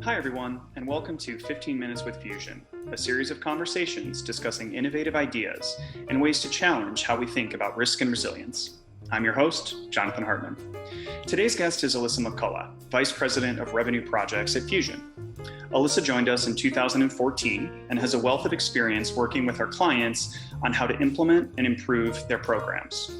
Hi everyone, and welcome to 15 Minutes with Fusion, a series of conversations discussing innovative ideas and ways to challenge how we think about risk and resilience. I'm your host, Jonathan Hartman. Today's guest is Elissa McCulla, Vice President of Revenue Projects at Fusion. Alyssa joined us in 2014 and has a wealth of experience working with our clients on how to implement and improve their programs.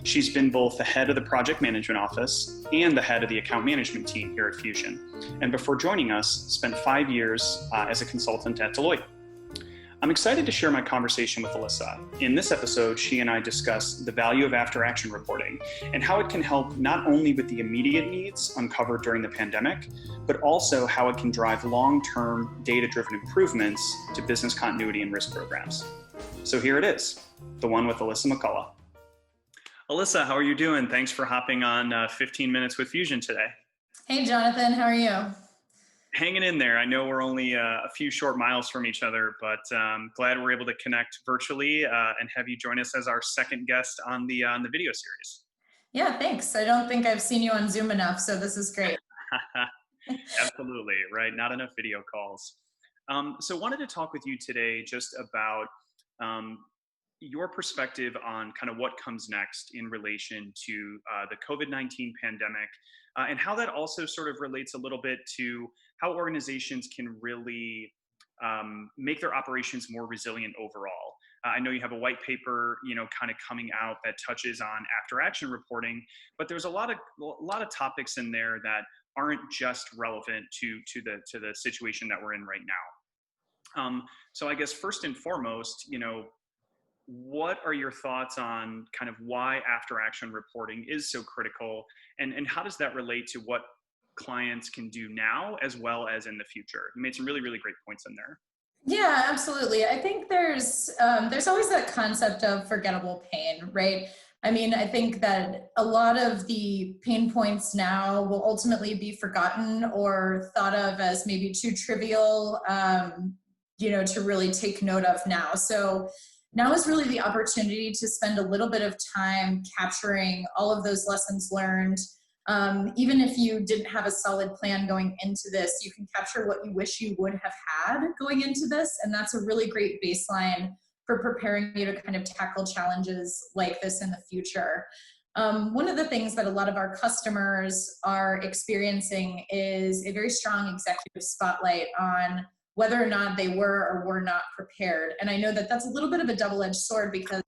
She's been both the head of the project management office and the head of the account management team here at Fusion. And before joining us, spent 5 years as a consultant at Deloitte. I'm excited to share my conversation with Alyssa. In this episode, she and I discuss the value of after-action reporting and how it can help not only with the immediate needs uncovered during the pandemic, but also how it can drive long-term data-driven improvements to business continuity and risk programs. So here it is, the one with Elissa McCulla. Alyssa, how are you doing? Thanks for hopping on 15 Minutes with Fusion today. Hey, Jonathan, how are you? Hanging in there. I know we're only a few short miles from each other, but glad we're able to connect virtually and have you join us as our second guest on the video series. Yeah, thanks. I don't think I've seen you on Zoom enough, so this is great. Absolutely, right? Not enough video calls. So wanted to talk with you today just about your perspective on kind of what comes next in relation to the COVID-19 pandemic and how that also sort of relates a little bit to how organizations can really make their operations more resilient overall. I know you have a white paper, kind of coming out that touches on after-action reporting, but there's a lot of topics in there that aren't just relevant to the situation that we're in right now. So I guess first and foremost, what are your thoughts on kind of why after-action reporting is so critical, and how does that relate to what clients can do now as well as in the future? You made some really, really great points in there. Yeah, absolutely. I think there's always that concept of forgettable pain, right? I mean, I think that a lot of the pain points now will ultimately be forgotten or thought of as maybe too trivial, to really take note of now. So now is really the opportunity to spend a little bit of time capturing all of those lessons learned. Even if you didn't have a solid plan going into this, you can capture what you wish you would have had going into this. And that's a really great baseline for preparing you to kind of tackle challenges like this in the future. One of the things that a lot of our customers are experiencing is a very strong executive spotlight on whether or not they were or were not prepared. And I know that that's a little bit of a double-edged sword because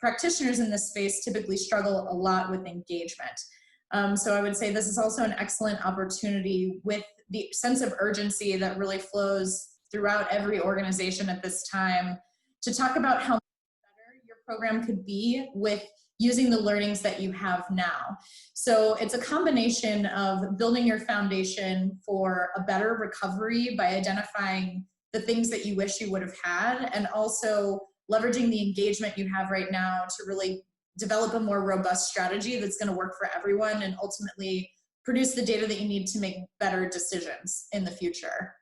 practitioners in this space typically struggle a lot with engagement. So I would say this is also an excellent opportunity with the sense of urgency that really flows throughout every organization at this time to talk about how better your program could be with using the learnings that you have now. So it's a combination of building your foundation for a better recovery by identifying the things that you wish you would have had, and also leveraging the engagement you have right now to really develop a more robust strategy that's going to work for everyone and ultimately produce the data that you need to make better decisions in the future.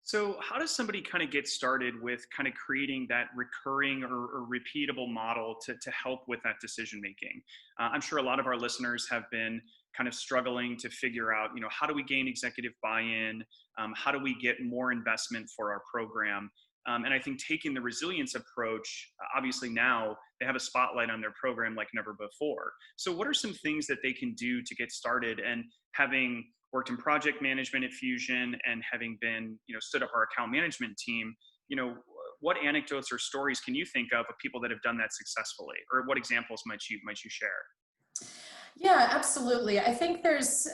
So how does somebody kind of get started with kind of creating that recurring or repeatable model to help with that decision making? I'm sure a lot of our listeners have been kind of struggling to figure out, how do we gain executive buy-in? How do we get more investment for our program? And I think taking the resilience approach, obviously now they have a spotlight on their program like never before. So what are some things that they can do to get started? And having worked in project management at Fusion and having been, stood up our account management team, what anecdotes or stories can you think of people that have done that successfully? Or what examples might you share? Yeah, absolutely. I think there's,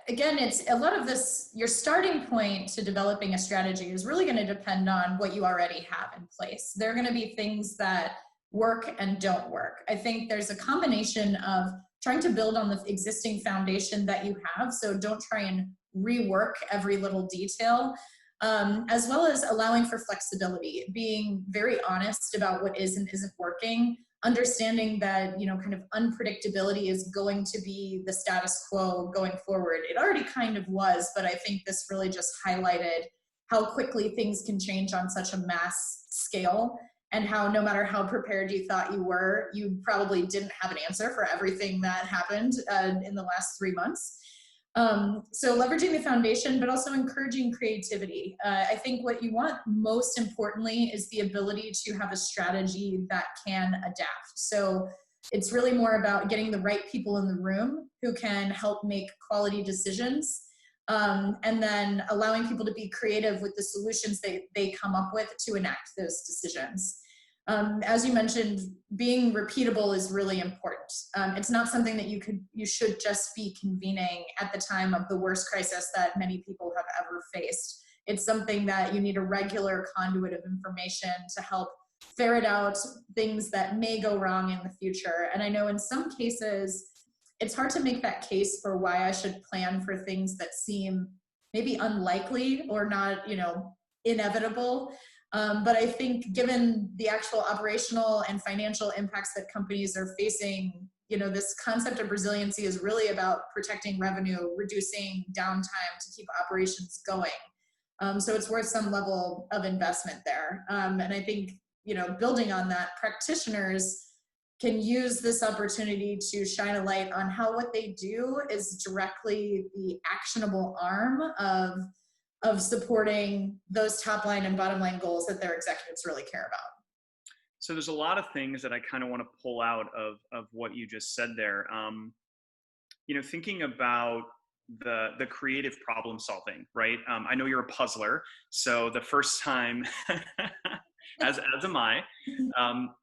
again, it's a lot of this, your starting point to developing a strategy is really going to depend on what you already have in place. There are going to be things that work and don't work. I think there's a combination of trying to build on the existing foundation that you have. So don't try and rework every little detail, as well as allowing for flexibility, being very honest about what is and isn't working, understanding that, kind of unpredictability is going to be the status quo going forward. It already kind of was, but I think this really just highlighted how quickly things can change on such a mass scale, and how no matter how prepared you thought you were, you probably didn't have an answer for everything that happened in the last 3 months. So leveraging the foundation, but also encouraging creativity. I think what you want most importantly is the ability to have a strategy that can adapt. So it's really more about getting the right people in the room who can help make quality decisions, and then allowing people to be creative with the solutions they come up with to enact those decisions. As you mentioned, being repeatable is really important. It's not something that you should just be convening at the time of the worst crisis that many people have ever faced. It's something that you need a regular conduit of information to help ferret out things that may go wrong in the future. And I know in some cases, it's hard to make that case for why I should plan for things that seem maybe unlikely or not, inevitable. But I think given the actual operational and financial impacts that companies are facing, this concept of resiliency is really about protecting revenue, reducing downtime to keep operations going. So it's worth some level of investment there. And I think, building on that, practitioners can use this opportunity to shine a light on how what they do is directly the actionable arm of supporting those top line and bottom line goals that their executives really care about. So there's a lot of things that I kind of want to pull out of what you just said there. Thinking about the creative problem solving, right? I know you're a puzzler, so the first time, as am I,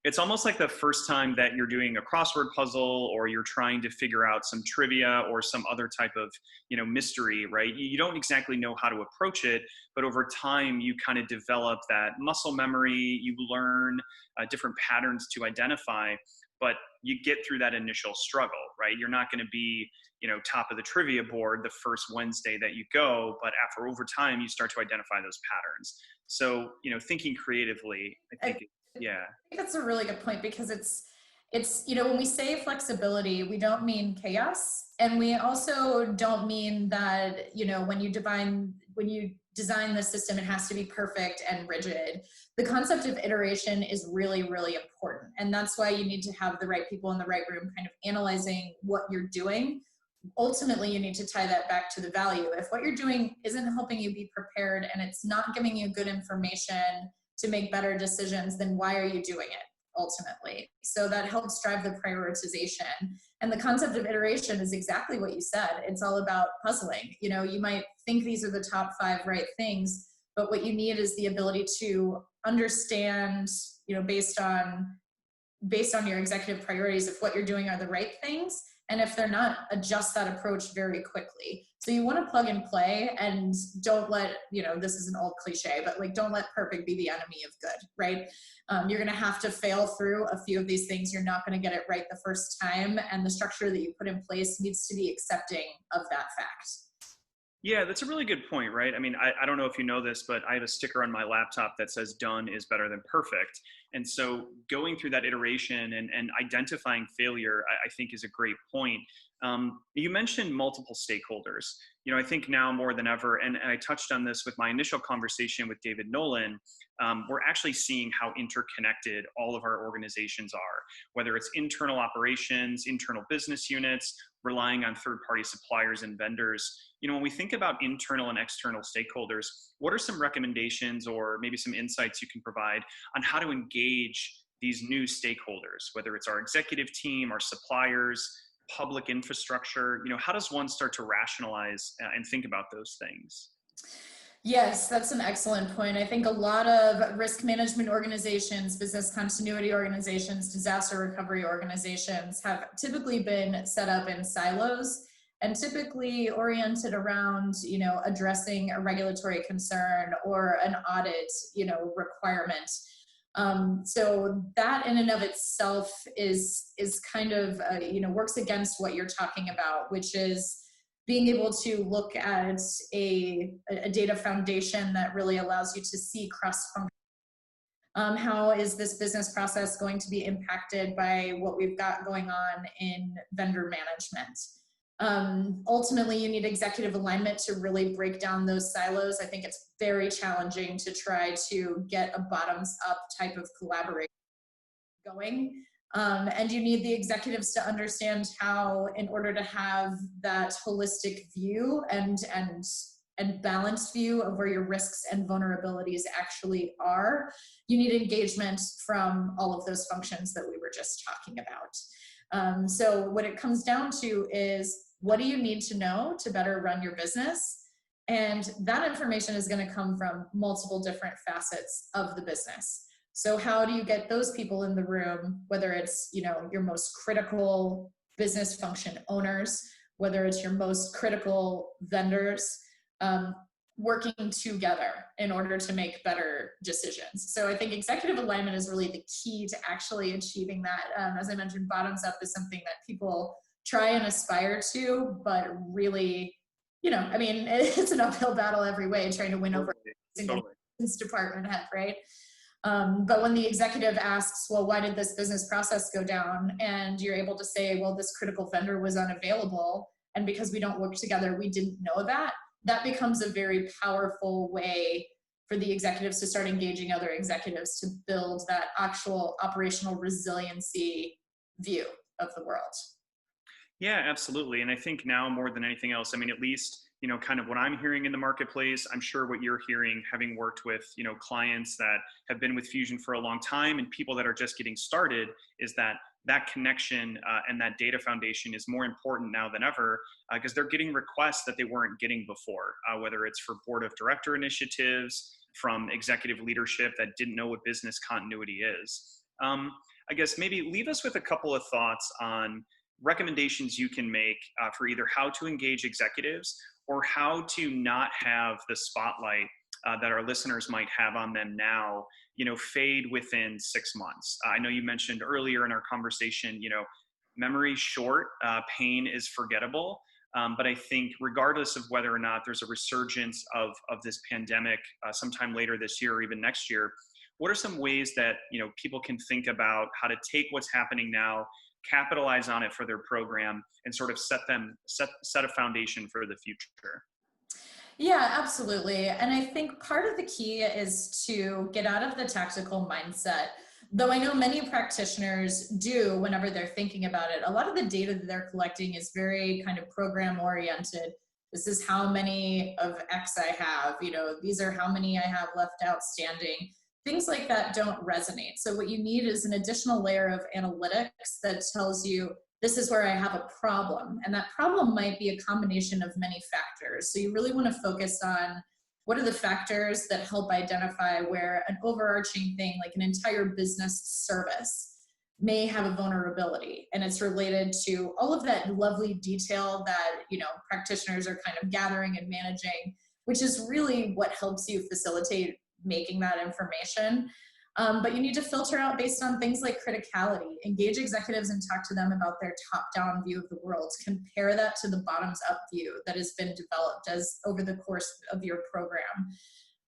it's almost like the first time that you're doing a crossword puzzle or you're trying to figure out some trivia or some other type of, mystery, right? You don't exactly know how to approach it, but over time you kind of develop that muscle memory, you learn different patterns to identify, but you get through that initial struggle, right? You're not going to be, top of the trivia board the first Wednesday that you go, but over time, you start to identify those patterns. So, thinking creatively, I think that's a really good point, because it's, when we say flexibility, we don't mean chaos. And we also don't mean that, when you design the system, it has to be perfect and rigid. The concept of iteration is really, really important. And that's why you need to have the right people in the right room kind of analyzing what you're doing. Ultimately, you need to tie that back to the value. If what you're doing isn't helping you be prepared and it's not giving you good information to make better decisions, then why are you doing it ultimately? So that helps drive the prioritization. And the concept of iteration is exactly what you said. It's all about puzzling. You might think these are the top 5 right things, but what you need is the ability to understand, based on your executive priorities, if what you're doing are the right things. And if they're not, adjust that approach very quickly. So you want to plug and play, and don't let, this is an old cliche, but don't let perfect be the enemy of good, right? You're going to have to fail through a few of these things. You're not going to get it right the first time. And the structure that you put in place needs to be accepting of that fact. Yeah, that's a really good point, right? I mean, I don't know if you know this, but I have a sticker on my laptop that says done is better than perfect. And so going through that iteration and identifying failure, I think is a great point. You mentioned multiple stakeholders. I think now more than ever, and I touched on this with my initial conversation with David Nolan, we're actually seeing how interconnected all of our organizations are, whether it's internal operations, internal business units, relying on third-party suppliers and vendors. When we think about internal and external stakeholders, what are some recommendations or maybe some insights you can provide on how to engage these new stakeholders, whether it's our executive team, our suppliers, public infrastructure? How does one start to rationalize and think about those things? Yes, that's an excellent point. I think a lot of risk management organizations, business continuity organizations, disaster recovery organizations have typically been set up in silos and typically oriented around, addressing a regulatory concern or an audit, requirement. So that in and of itself is kind of, works against what you're talking about, which is being able to look at a data foundation that really allows you to see cross-function. How is this business process going to be impacted by what we've got going on in vendor management? Ultimately, you need executive alignment to really break down those silos. I think it's very challenging to try to get a bottoms-up type of collaboration going. And you need the executives to understand how, in order to have that holistic view and balanced view of where your risks and vulnerabilities actually are, you need engagement from all of those functions that we were just talking about. So what it comes down to is, what do you need to know to better run your business? And that information is going to come from multiple different facets of the business. So how do you get those people in the room, whether it's, your most critical business function owners, whether it's your most critical vendors, working together in order to make better decisions. So I think executive alignment is really the key to actually achieving that. As I mentioned, bottoms up is something that people try and aspire to, but really, it's an uphill battle every way, trying to win over a single business department head, right? But when the executive asks, well, why did this business process go down? And you're able to say, well, this critical vendor was unavailable, and because we don't work together, we didn't know that. That becomes a very powerful way for the executives to start engaging other executives to build that actual operational resiliency view of the world. Yeah, absolutely. And I think now more than anything else, at least, kind of what I'm hearing in the marketplace, I'm sure what you're hearing, having worked with, clients that have been with Fusion for a long time and people that are just getting started, is that connection and that data foundation is more important now than ever, because they're getting requests that they weren't getting before, whether it's for board of director initiatives, from executive leadership that didn't know what business continuity is. I guess maybe leave us with a couple of thoughts on recommendations you can make for either how to engage executives or how to not have the spotlight that our listeners might have on them now, fade within 6 months. I know you mentioned earlier in our conversation, memory's short, pain is forgettable. But I think regardless of whether or not there's a resurgence of this pandemic sometime later this year or even next year, what are some ways that, people can think about how to take what's happening now, capitalize on it for their program, and sort of set a foundation for the future? Yeah, absolutely. And I think part of the key is to get out of the tactical mindset. Though I know many practitioners do whenever they're thinking about it. A lot of the data that they're collecting is very kind of program oriented. This is how many of X I have, these are how many I have left outstanding. Things like that don't resonate. So what you need is an additional layer of analytics that tells you, this is where I have a problem. And that problem might be a combination of many factors. So you really want to focus on, what are the factors that help identify where an overarching thing, like an entire business service, may have a vulnerability. And it's related to all of that lovely detail that, practitioners are kind of gathering and managing, which is really what helps you facilitate making that information. But you need to filter out based on things like criticality. Engage executives and talk to them about their top-down view of the world. Compare that to the bottoms-up view that has been developed over the course of your program.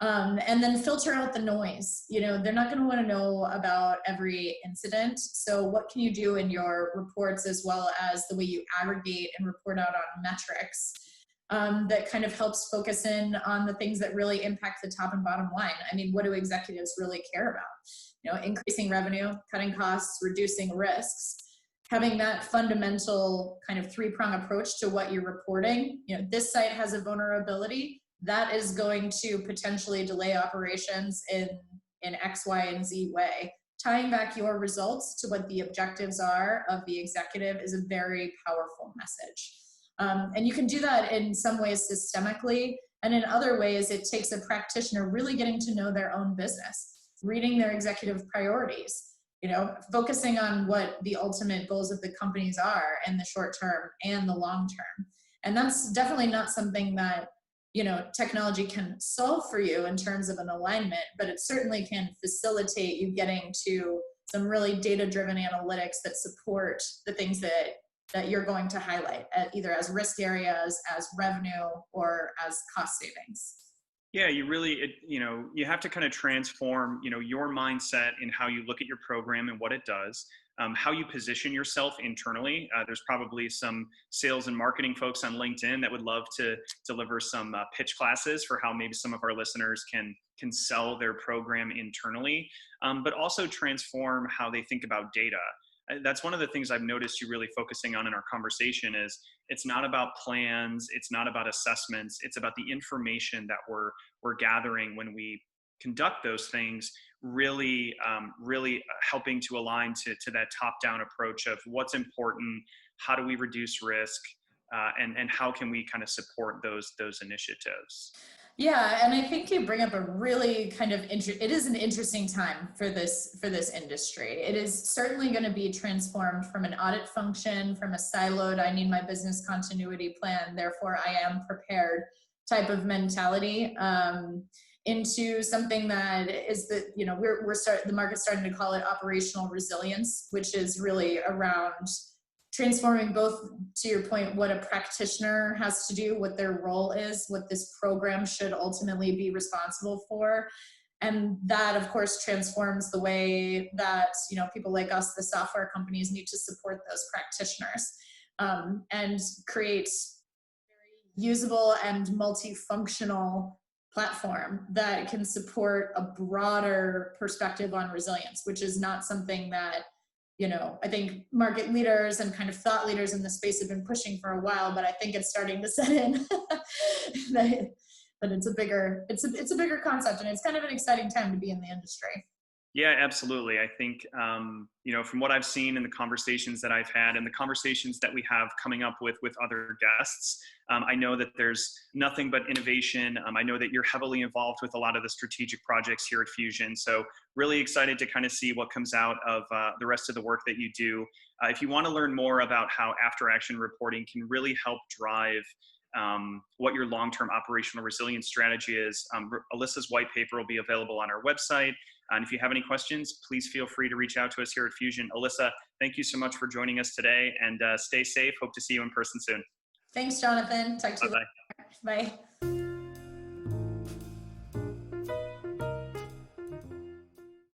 And then filter out the noise. They're not going to want to know about every incident. So what can you do in your reports, as well as the way you aggregate and report out on metrics, that kind of helps focus in on the things that really impact the top and bottom line? What do executives really care about? Increasing revenue, cutting costs, reducing risks. Having that fundamental kind of three-prong approach to what you're reporting. This site has a vulnerability that is going to potentially delay operations in X, Y, and Z way. Tying back your results to what the objectives are of the executive is a very powerful message. And you can do that in some ways systemically, and in other ways it takes a practitioner really getting to know their own business, reading their executive priorities, focusing on what the ultimate goals of the companies are in the short term and the long term. And that's definitely not something that, technology can solve for you in terms of an alignment, but it certainly can facilitate you getting to some really data-driven analytics that support the things that you're going to highlight, either as risk areas, as revenue, or as cost savings. Yeah, you have to kind of transform, your mindset in how you look at your program and what it does, how you position yourself internally. There's probably some sales and marketing folks on LinkedIn that would love to deliver some pitch classes for how maybe some of our listeners can sell their program internally, but also transform how they think about data. that's one of the things I've noticed you really focusing on in our conversation is it's not about plans, it's not about assessments, it's about the information that we're gathering when we conduct those things, really helping to align to that top-down approach of what's important, how do we reduce risk, and how can we kind of support those initiatives. Yeah, and I think you bring up a really kind of it is an interesting time for this industry. It is certainly going to be transformed from an audit function, from a siloed, I need my business continuity plan, therefore I am prepared type of mentality, into something that is the, you know, the market's starting to call it operational resilience, which is really around transforming both, to your point, what a practitioner has to do, what their role is, what this program should ultimately be responsible for. And that, of course, transforms the way that, you know, people like us, the software companies, need to support those practitioners, and create a very usable and multifunctional platform that can support a broader perspective on resilience, which is not something that, you know, I think market leaders and kind of thought leaders in the space have been pushing for a while, but I think it's starting to set in that it's a bigger concept, and it's kind of an exciting time to be in the industry. Yeah, absolutely. I think, you know, from what I've seen in the conversations that I've had and the conversations that we have coming up with other guests, I know that there's nothing but innovation. I know that you're heavily involved with a lot of the strategic projects here at Fusion. So really excited to kind of see what comes out of the rest of the work that you do. If you want to learn more about how after action reporting can really help drive what your long-term operational resilience strategy is, Alyssa's white paper will be available on our website. And if you have any questions, please feel free to reach out to us here at Fusion. Alyssa, thank you so much for joining us today, and stay safe. Hope to see you in person soon. Thanks, Jonathan. Talk to you later. Bye.